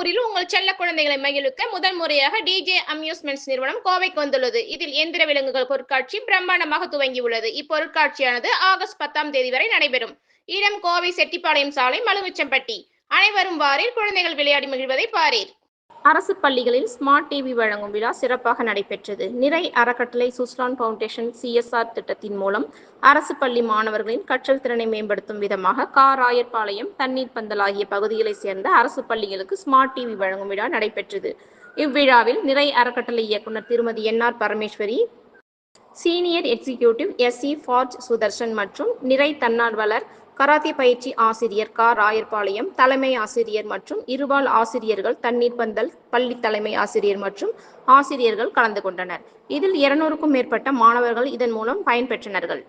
ஊரில் உங்கள் செல்ல குழந்தைகளை மகிழ்விக்க முதல் முறையாக டிஜே அம்யூஸ்மெண்ட்ஸ் நிறுவனம் கோவைக்கு வந்துள்ளது. இதில் எந்திர விலங்குகள் பொருட்காட்சி பிரம்மாண்டமாக துவங்கியுள்ளது. இப்பொருட்காட்சியானது ஆகஸ்ட் 10ஆம் தேதி வரை நடைபெறும். இடம் கோவை செட்டிப்பாளையம் சாலை, மலுமிச்சம்பட்டி. அனைவரும் வாரீர், குழந்தைகள் விளையாடி மகிழ்வதை பாரீர். அரசு பள்ளிகளில் ஸ்மார்ட் டிவி வழங்கும் விழா சிறப்பாக நடைபெற்றது. நிறை அறக்கட்டளை, சுஸ்லான் பவுண்டேஷன், சிஎஸ்ஆர் திட்டத்தின் மூலம் அரசு பள்ளி மாணவர்களின் கற்றல் திறனை மேம்படுத்தும் விதமாக ராயர்பாளையம், தண்ணீர் பந்தல் ஆகிய பகுதிகளைச் சேர்ந்த அரசு பள்ளிகளுக்கு ஸ்மார்ட் டிவி வழங்கும் விழா நடைபெற்றது. இவ்விழாவில் நிறை அறக்கட்டளை இயக்குநர் திருமதி N R. Parameswari, senior executive S E. ஃபார்ஜ் சுதர்சன் மற்றும் நிறை தன்னார்வலர் கராத்தே பயிற்சி ஆசிரியர் ராயர்பாளையம், தலைமை ஆசிரியர் மற்றும் இருபால் ஆசிரியர்கள், தண்ணீர் பந்தல் பள்ளி தலைமை ஆசிரியர் மற்றும் ஆசிரியர்கள் கலந்து கொண்டனர். இதில் 200க்கும் மேற்பட்ட மாணவர்கள் இதன் மூலம் பயன்பெற்றனர்கள்.